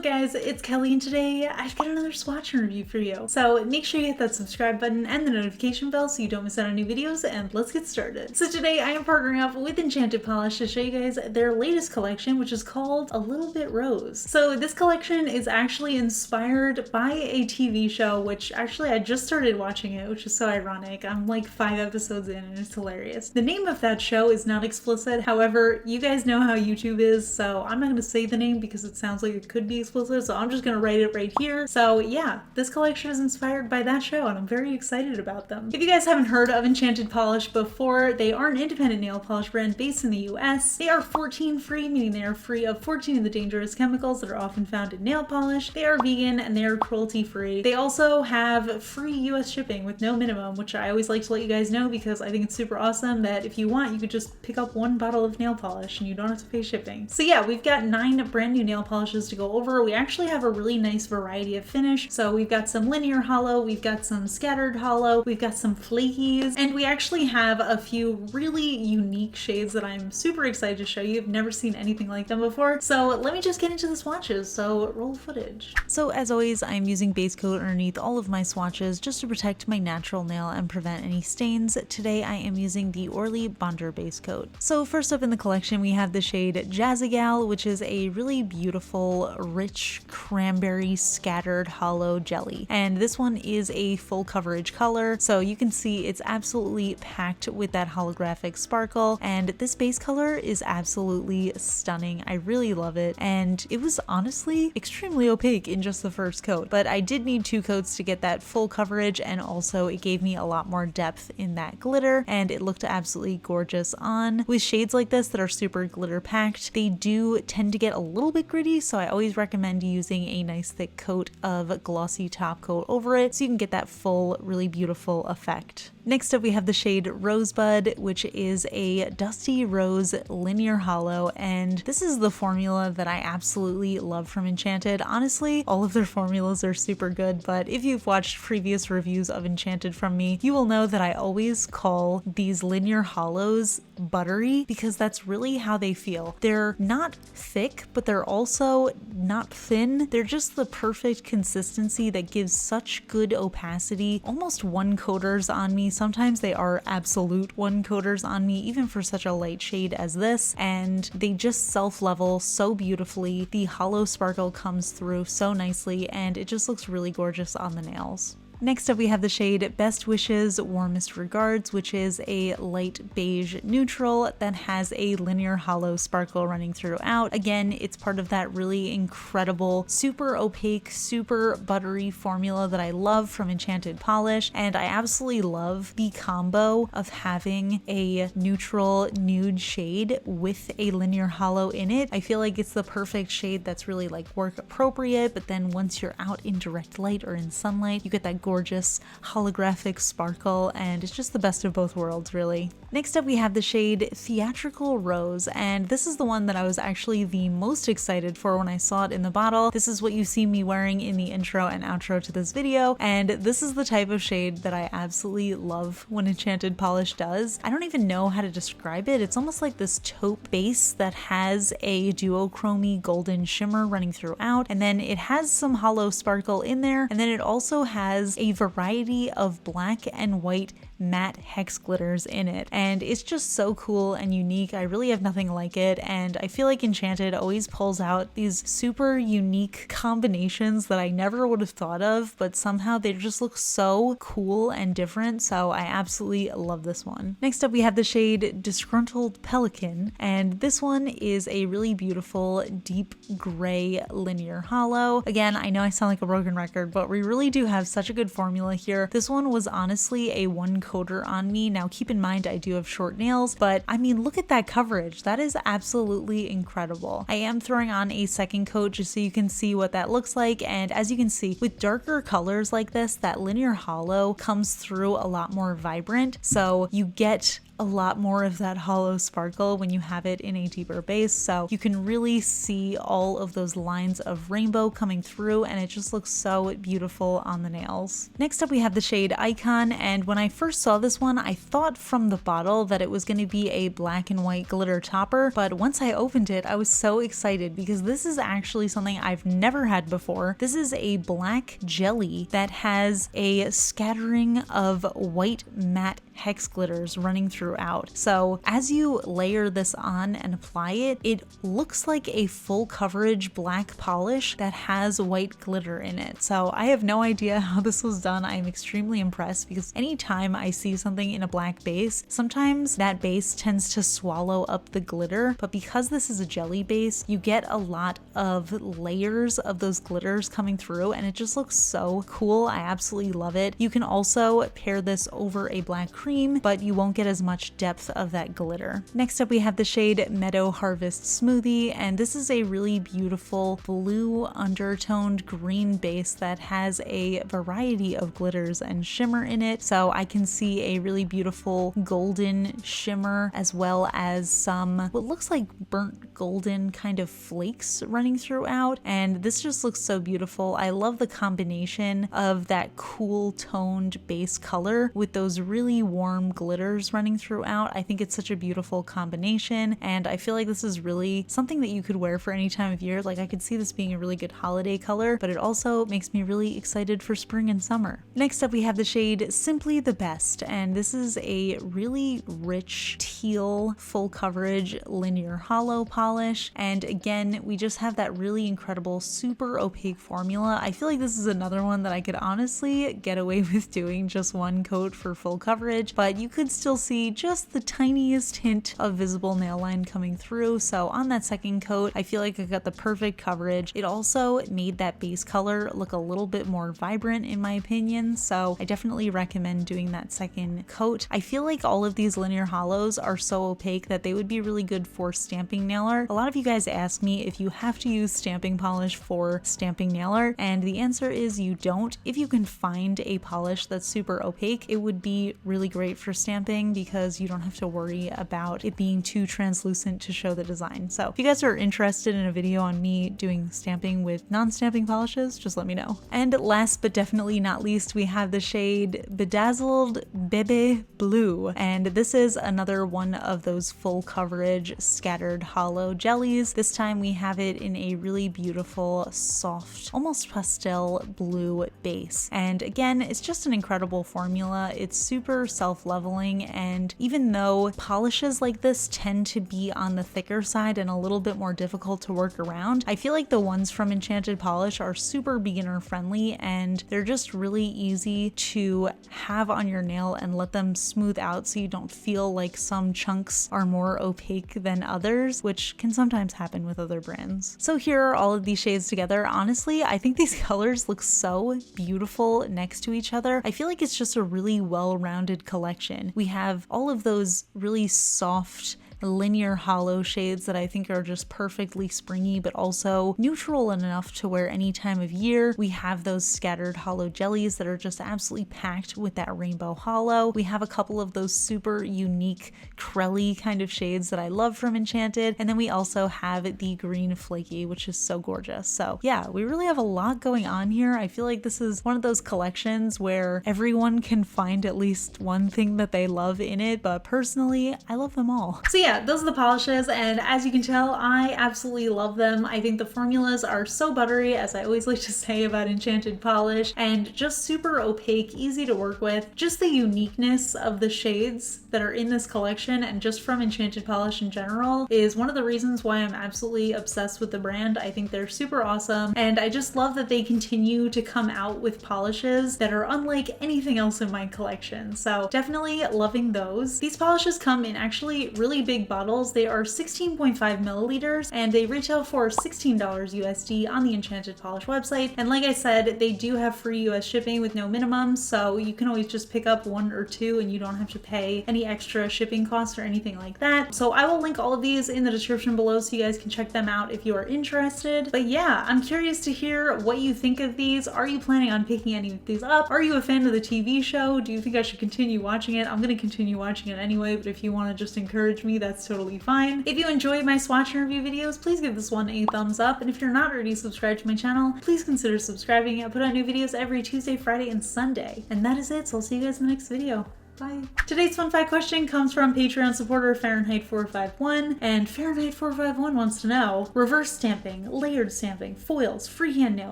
up guys, it's Kelly and today I've got another swatch review for you. So make sure you hit that subscribe button and the notification bell so you don't miss out on new videos, and let's get started. So today I am partnering up with Enchanted Polish to show you guys their latest collection, which is called A Little Bit Rose. So this collection is actually inspired by a TV show, which actually I just started watching it, which is so ironic. I'm like 5 episodes in and it's hilarious. The name of that show is not explicit, however, you guys know how YouTube is, so I'm not going to say the name because it sounds like it could be explicit, so I'm just gonna write it right here. So yeah, this collection is inspired by that show and I'm very excited about them. If you guys haven't heard of Enchanted Polish before, they are an independent nail polish brand based in the US. They are 14 free, meaning they are free of 14 of the dangerous chemicals that are often found in nail polish. They are vegan and they are cruelty free. They also have free US shipping with no minimum, which I always like to let you guys know because I think it's super awesome that if you want, you could just pick up 1 bottle of nail polish and you don't have to pay shipping. So yeah, we've got 9 brand new nail polishes to go over. We actually have a really nice variety of finish. So we've got some linear holo, we've got some scattered holo, we've got some flakies, and we actually have a few really unique shades that I'm super excited to show you. I've never seen anything like them before. So let me just get into the swatches. So roll footage. So as always, I'm using base coat underneath all of my swatches just to protect my natural nail and prevent any stains. Today I am using the Orly Bonder base coat. So first up in the collection we have the shade JAZZAGAL, which is a really beautiful, rich cranberry scattered holo jelly. And this one is a full coverage color, so you can see it's absolutely packed with that holographic sparkle, and this base color is absolutely stunning. I really love it, and it was honestly extremely opaque in just the first coat, but I did need 2 coats to get that full coverage, and also it gave me a lot more depth in that glitter, and it looked absolutely gorgeous on. With shades like this that are super glitter packed, they do tend to get a little bit gritty, so I always recommend using a nice thick coat of glossy top coat over it so you can get that full, really beautiful effect. Next up we have the shade Rosebud, which is a dusty rose linear holo, and this is the formula that I absolutely love from Enchanted. Honestly, all of their formulas are super good, but if you've watched previous reviews of Enchanted from me, you will know that I always call these linear holos buttery because that's really how they feel. They're not thick, but they're also not thin. They're just the perfect consistency that gives such good opacity, almost one coaters on me. Sometimes they are absolute one coaters on me, even for such a light shade as this, and they just self-level so beautifully. The holo sparkle comes through so nicely and it just looks really gorgeous on the nails. Next up we have the shade Best Wishes Warmest Regards, which is a light beige neutral that has a linear holo sparkle running throughout. Again, it's part of that really incredible, super opaque, super buttery formula that I love from Enchanted Polish, and I absolutely love the combo of having a neutral nude shade with a linear holo in it. I feel like it's the perfect shade that's really like work appropriate, but then once you're out in direct light or in sunlight, you get that gorgeous holographic sparkle, and it's just the best of both worlds, really. Next up we have the shade Theatrical Rose, and this is the one that I was actually the most excited for when I saw it in the bottle. This is what you see me wearing in the intro and outro to this video, and this is the type of shade that I absolutely love when Enchanted Polish does. I don't even know how to describe it. It's almost like this taupe base that has a duochromy golden shimmer running throughout, and then it has some holo sparkle in there, and then it also has a variety of black and white matte hex glitters in it, and it's just so cool and unique. I really have nothing like it, and I feel like Enchanted always pulls out these super unique combinations that I never would have thought of, but somehow they just look so cool and different, so I absolutely love this one. Next up we have the shade Disgruntled Pelican, and this one is a really beautiful deep gray linear holo. Again, I know I sound like a broken record, but we really do have such a good formula here. This one was honestly a 1 coater on me. Now keep in mind I do have short nails, but I mean look at that coverage. That is absolutely incredible. I am throwing on a second coat just so you can see what that looks like, and as you can see with darker colors like this, that linear holo comes through a lot more vibrant, so you get a lot more of that hollow sparkle when you have it in a deeper base, so you can really see all of those lines of rainbow coming through, and it just looks so beautiful on the nails. Next up we have the shade Icon, and when I first saw this one I thought from the bottle that it was going to be a black and white glitter topper, but once I opened it I was so excited because this is actually something I've never had before. This is a black jelly that has a scattering of white matte hex glitters running throughout. So as you layer this on and apply it, it looks like a full coverage black polish that has white glitter in it. So I have no idea how this was done. I am extremely impressed because anytime I see something in a black base, sometimes that base tends to swallow up the glitter, but because this is a jelly base, you get a lot of layers of those glitters coming through and it just looks so cool. I absolutely love it. You can also pair this over a black cream, but you won't get as much depth of that glitter. Next up we have the shade Meadow Harvest Smoothie, and this is a really beautiful blue undertoned green base that has a variety of glitters and shimmer in it. So I can see a really beautiful golden shimmer as well as some what looks like burnt golden kind of flakes running throughout, and this just looks so beautiful. I love the combination of that cool toned base color with those really warm glitters running throughout. I think it's such a beautiful combination, and I feel like this is really something that you could wear for any time of year. Like I could see this being a really good holiday color, but it also makes me really excited for spring and summer. Next up we have the shade Simply the Best, and this is a really rich teal full coverage linear hollow polish, and again we just have that really incredible super opaque formula. I feel like this is another one that I could honestly get away with doing just one coat for full coverage, but you could still see just the tiniest hint of visible nail line coming through. So on that second coat I feel like I got the perfect coverage. It also made that base color look a little bit more vibrant in my opinion, so I definitely recommend doing that second coat. I feel like all of these linear hollows are so opaque that they would be really good for stamping nail art. A lot of you guys ask me if you have to use stamping polish for stamping nail art, and the answer is you don't. If you can find a polish that's super opaque, it would be really great for stamping because you don't have to worry about it being too translucent to show the design. So if you guys are interested in a video on me doing stamping with non-stamping polishes, just let me know. And last but definitely not least, we have the shade Bedazzled Bebe Blue, and this is another one of those full coverage scattered hollow jellies. This time we have it in a really beautiful soft almost pastel blue base, and again it's just an incredible formula. It's super self-leveling, and even though polishes like this tend to be on the thicker side and a little bit more difficult to work around, I feel like the ones from Enchanted Polish are super beginner friendly and they're just really easy to have on your nail and let them smooth out so you don't feel like some chunks are more opaque than others, which can sometimes happen with other brands. So here are all of these shades together. Honestly, I think these colors look so beautiful next to each other. I feel like it's just a really well-rounded collection. We have all of those really soft linear hollow shades that I think are just perfectly springy but also neutral enough to wear any time of year. We have those scattered hollow jellies that are just absolutely packed with that rainbow hollow. We have a couple of those super unique crelly kind of shades that I love from Enchanted, and then we also have the green flaky, which is so gorgeous. So yeah, we really have a lot going on here. I feel like this is one of those collections where everyone can find at least one thing that they love in it, but personally I love them all. So yeah, those are the polishes, and as you can tell, I absolutely love them. I think the formulas are so buttery, as I always like to say about Enchanted Polish, and just super opaque, easy to work with. Just the uniqueness of the shades that are in this collection and just from Enchanted Polish in general is one of the reasons why I'm absolutely obsessed with the brand. I think they're super awesome, and I just love that they continue to come out with polishes that are unlike anything else in my collection. So definitely loving those. These polishes come in actually really big big bottles. They are 16.5 milliliters and they retail for $16 USD on the Enchanted Polish website. And like I said, they do have free US shipping with no minimum, so you can always just pick up one or two and you don't have to pay any extra shipping costs or anything like that. So I will link all of these in the description below so you guys can check them out if you are interested. But yeah, I'm curious to hear what you think of these. Are you planning on picking any of these up? Are you a fan of the TV show? Do you think I should continue watching it? I'm gonna continue watching it anyway, but if you want to just encourage me, that's totally fine. If you enjoyed my swatch and review videos, please give this one a thumbs up. And if you're not already subscribed to my channel, please consider subscribing. I put out new videos every Tuesday, Friday, and Sunday. And that is it, so I'll see you guys in the next video. Bye. Today's fun fact question comes from Patreon supporter Fahrenheit451, and Fahrenheit451 wants to know: reverse stamping, layered stamping, foils, freehand nail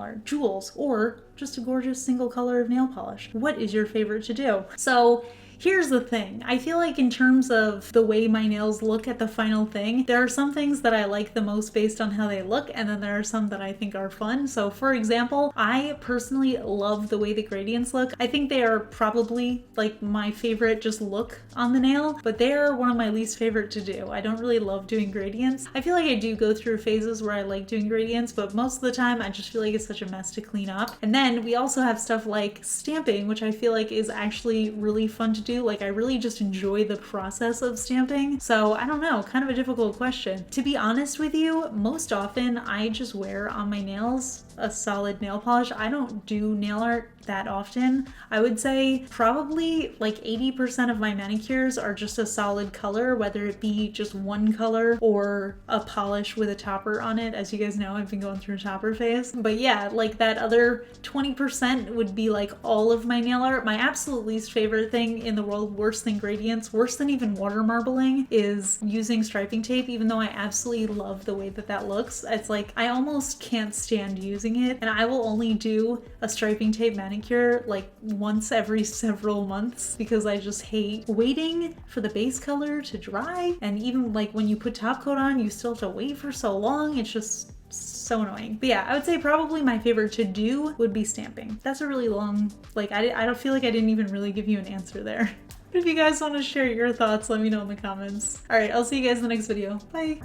art, jewels, or just a gorgeous single color of nail polish. What is your favorite to do? So here's the thing. I feel like in terms of the way my nails look at the final thing, there are some things that I like the most based on how they look, and then there are some that I think are fun. So for example, I personally love the way the gradients look. I think they are probably like my favorite just look on the nail, but they are one of my least favorite to do. I don't really love doing gradients. I feel like I do go through phases where I like doing gradients, but most of the time I just feel like it's such a mess to clean up. And then we also have stuff like stamping, which I feel like is actually really fun to do. Like I really just enjoy the process of stamping. So I don't know, kind of a difficult question. To be honest with you, most often I just wear on my nails a solid nail polish. I don't do nail art that often. I would say probably like 80% of my manicures are just a solid color, whether it be just one color or a polish with a topper on it. As you guys know, I've been going through a topper phase. But yeah, like that other 20% would be like all of my nail art. My absolute least favorite thing in the world, worse than gradients, worse than even water marbling, is using striping tape. Even though I absolutely love the way that that looks, it's like I almost can't stand using it, and I will only do a striping tape manicure like once every several months because I just hate waiting for the base color to dry, and even like when you put top coat on, you still have to wait for so long. It's just so annoying. But yeah, I would say probably my favorite to do would be stamping. That's a really long, like I don't feel like I didn't even really give you an answer there. But if you guys want to share your thoughts, let me know in the comments. All right, I'll see you guys in the next video. Bye.